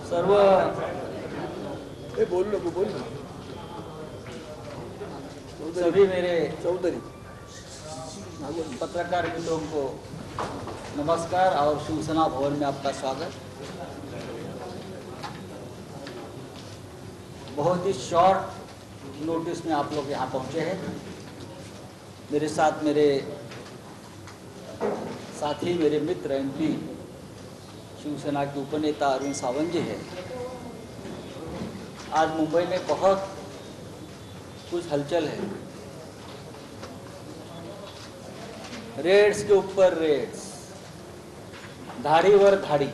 सर्व बोल लो सभी मेरे चौधरी पत्रकार मित्रों को नमस्कार और शिवसेना भवन में आपका स्वागत। बहुत ही शॉर्ट नोटिस में आप लोग यहाँ पहुँचे हैं। मेरे साथ मेरे साथी, मेरे मित्र एमपी शिवसेना के उपनेता अरविंद सावंत जी है। आज मुंबई में बहुत कुछ हलचल है। रेड्स के ऊपर रेड्स, धाडीवर धाडी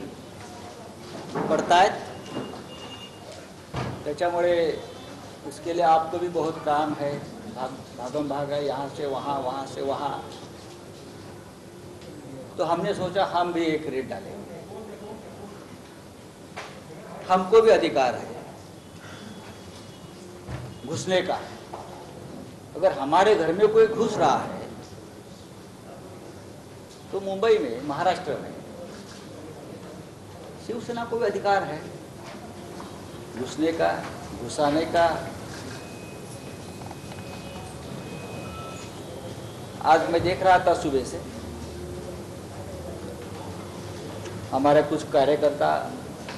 पडतायत। त्याच्यामुळे उसके लिए आपको भी बहुत काम है, भागम भाग है, यहाँ से वहाँ, वहाँ से वहाँ। तो हमने सोचा हम भी एक रेड डालेंगे। हमको भी अधिकार है घुसने का। अगर हमारे घर में कोई घुस रहा है तो मुंबई में, महाराष्ट्र में शिवसेना को भी अधिकार है घुसने का, घुसाने का। आज मैं देख रहा था सुबह से, हमारे कुछ कार्यकर्ता,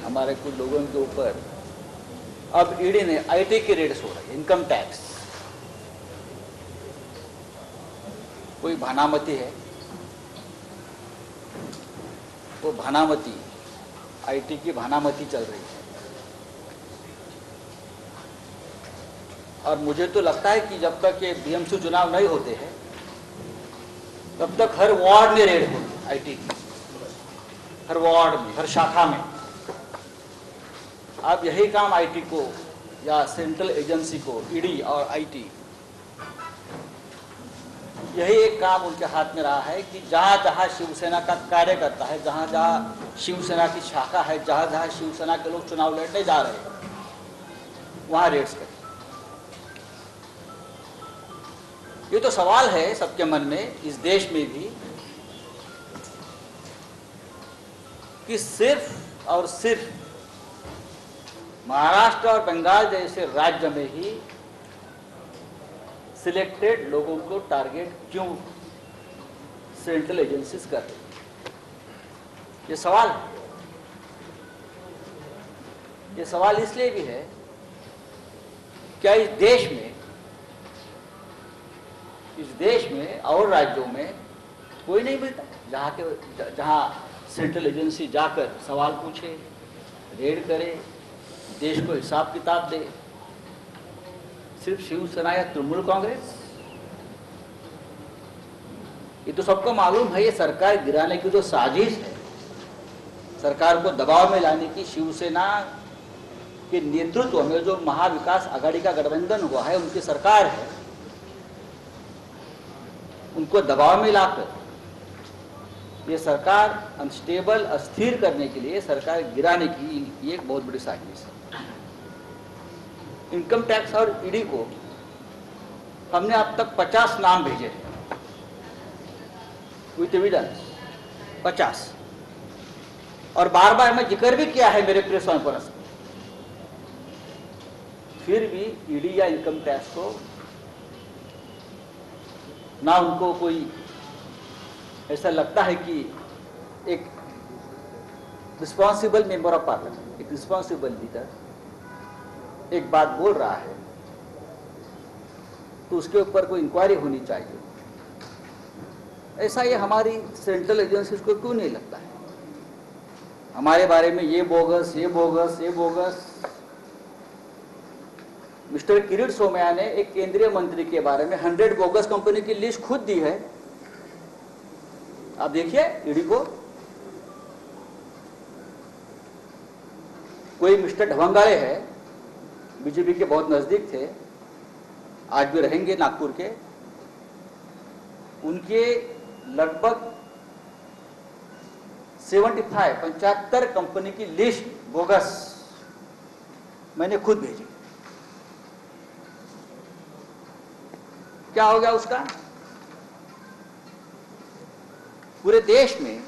हमारे कुछ लोगों के ऊपर अब ईडी ने आईटी की रेड्स हो रही है, इनकम टैक्स। कोई भानामती है, वो भानामती, आईटी की भानामती चल रही है। और मुझे तो लगता है कि जब तक ये बीएमसी चुनाव नहीं होते हैं तब तक हर वार्ड में रेड होगी आईटी की, हर वार्ड में, हर शाखा में। अब यही काम आईटी को या सेंट्रल एजेंसी को, ईडी और आईटी, यही एक काम उनके हाथ में रहा है कि जहां जहां शिवसेना का कार्यकर्ता है, जहां जहां शिवसेना की शाखा है, जहां जहां शिवसेना के लोग चुनाव लड़ने जा रहे हैं, वहां रेड्स करें। ये तो सवाल है सबके मन में, इस देश में भी, कि सिर्फ और सिर्फ महाराष्ट्र और बंगाल जैसे राज्य में ही सिलेक्टेड लोगों को टारगेट क्यों सेंट्रल एजेंसीज कर रही, ये सवाल है। ये सवाल इसलिए भी है, क्या इस देश में और राज्यों में कोई नहीं मिलता जहां सेंट्रल एजेंसी जाकर सवाल पूछे, रेड करे, देश को हिसाब किताब दे। सिर्फ शिवसेना या तृणमूल कांग्रेस? ये तो सबको मालूम है, ये सरकार गिराने की जो साजिश है, सरकार को दबाव में लाने की, शिवसेना के नेतृत्व में जो महाविकास आघाड़ी का गठबंधन हुआ है, उनकी सरकार है, उनको दबाव में लाकर ये सरकार अनस्टेबल, अस्थिर करने के लिए, सरकार गिराने की एक बहुत बड़ी साजिश है। इनकम टैक्स और ईडी को हमने अब तक 50 नाम भेजे हैं विथ एविडेंस, 50। और बार बार मैं जिक्र भी किया है मेरे प्रेस कॉन्फ्रेंस में। फिर भी ईडी या इनकम टैक्स को ना, उनको कोई ऐसा लगता है कि एक रिस्पॉन्सिबल मेंबर ऑफ पार्लियामेंट, एक रिस्पॉन्सिबल लीडर एक बात बोल रहा है तो उसके ऊपर कोई इंक्वायरी होनी चाहिए। ऐसा ये हमारी सेंट्रल एजेंसीज को क्यों नहीं लगता है? हमारे बारे में ये बोगस, ये बोगस, ये बोगस। मिस्टर किरीट सोमैया ने एक केंद्रीय मंत्री के बारे में 100 बोगस कंपनी की लिस्ट खुद दी है। आप देखिए ईडी को। कोई मिस्टर ढवंगाले है, बीजेपी के बहुत नजदीक थे, आज भी रहेंगे नागपुर के। उनके लगभग 75 कंपनी की लिस्ट बोगस मैंने खुद भेजी। क्या हो गया उसका? पूरे देश में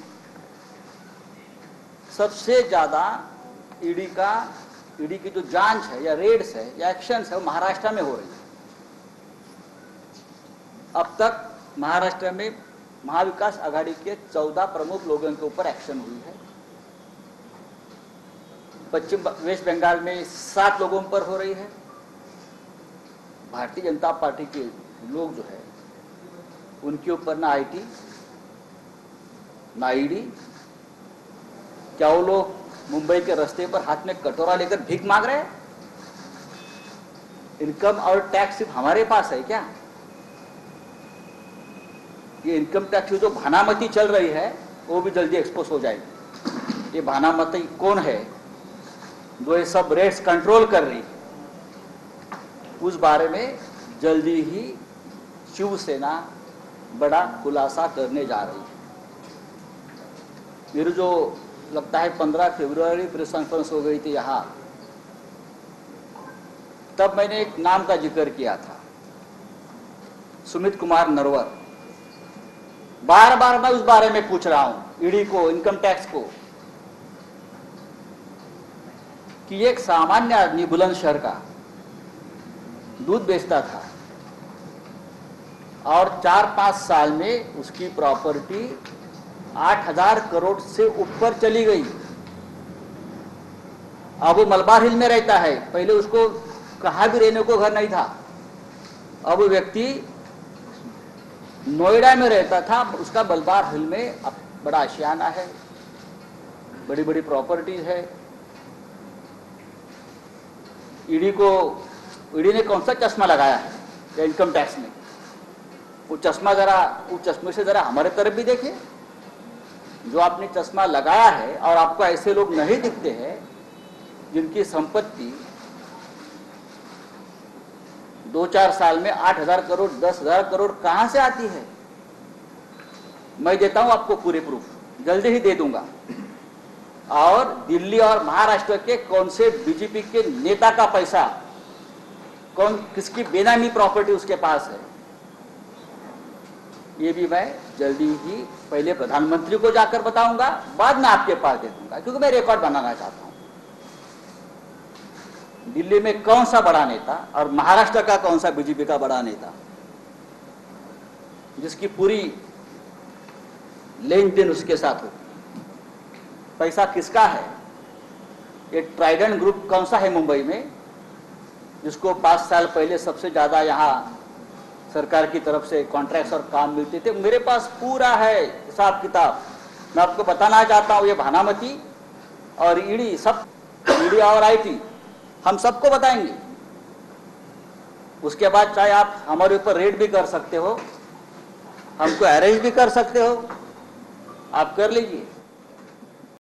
सबसे ज़्यादा ईडी की जो जांच है या रेड्स है या एक्शंस है वो महाराष्ट्र में हो रही है। अब तक महाराष्ट्र में महाविकास आघाड़ी के 14 प्रमुख लोगों के ऊपर एक्शन हुई है। पश्चिम वेस्ट बंगाल में 7 लोगों पर हो रही है। भारतीय जनता पार्टी के लोग जो है उनके ऊपर ना आईटी ना ईडी, क्या वो लोग मुंबई के रास्ते पर हाथ में कटोरा लेकर भीख मांग रहे हैं? इनकम और टैक्स सिर्फ हमारे पास है क्या? ये इनकम टैक्स की जो भानामती चल रही है वो भी जल्दी एक्सपोज हो जाएगी। ये भानामती कौन है जो ये सब रेट्स कंट्रोल कर रही है, उस बारे में जल्दी ही शिवसेना बड़ा खुलासा करने जा रही है। मेरे जो लगता है 15 फरवरी प्रेस कॉन्फ्रेंस हो गई थी यहाँ, तब मैंने एक नाम का जिक्र किया था, सुमित कुमार नरवर। बार बार मैं उस बारे में पूछ रहा हूं ईडी को, इनकम टैक्स को, कि एक सामान्य आदमी बुलंदशहर का दूध बेचता था और 4-5 साल में उसकी प्रॉपर्टी 8,000 करोड़ से ऊपर चली गई। अब वो मलबार हिल में रहता है, पहले उसको कहाँ भी रहने को घर नहीं था। अब वो व्यक्ति नोएडा में रहता था, उसका मलबार हिल में अब बड़ा आशियाना है, बड़ी बड़ी प्रॉपर्टीज है। ईडी ने कौन सा चश्मा लगाया है इनकम टैक्स में? वो चश्मा जरा, उस चश्मे से जरा हमारे तरफ भी देखिए। जो आपने चश्मा लगाया है और आपको ऐसे लोग नहीं दिखते हैं जिनकी संपत्ति 2-4 साल में 8,000 करोड़ 10,000 करोड़ कहां से आती है? मैं देता हूं आपको पूरे प्रूफ, जल्दी ही दे दूंगा। और दिल्ली और महाराष्ट्र के कौन से बीजेपी के नेता का पैसा, कौन किसकी बेनामी प्रॉपर्टी उसके पास है, ये भी मैं जल्दी ही पहले प्रधानमंत्री को जाकर बताऊंगा, बाद में आपके पास दे दूंगा, क्योंकि मैं रिकॉर्ड बनाना चाहता हूं। दिल्ली में कौन सा बड़ा नेता और महाराष्ट्र का कौन सा बीजेपी का बड़ा नेता जिसकी पूरी लेन देन उसके साथ होती, पैसा किसका है? ये ट्राइडेंट ग्रुप कौन सा है मुंबई में, जिसको 5 साल पहले सबसे ज्यादा यहाँ सरकार की तरफ से कॉन्ट्रैक्ट्स और काम मिलते थे? मेरे पास पूरा है हिसाब किताब, मैं आपको बताना चाहता हूं। ये भानामती और ईडी, सब ईडी और आईटी हम सबको बताएंगे। उसके बाद चाहे आप हमारे ऊपर रेड भी कर सकते हो, हमको अरेस्ट भी कर सकते हो, आप कर लीजिए।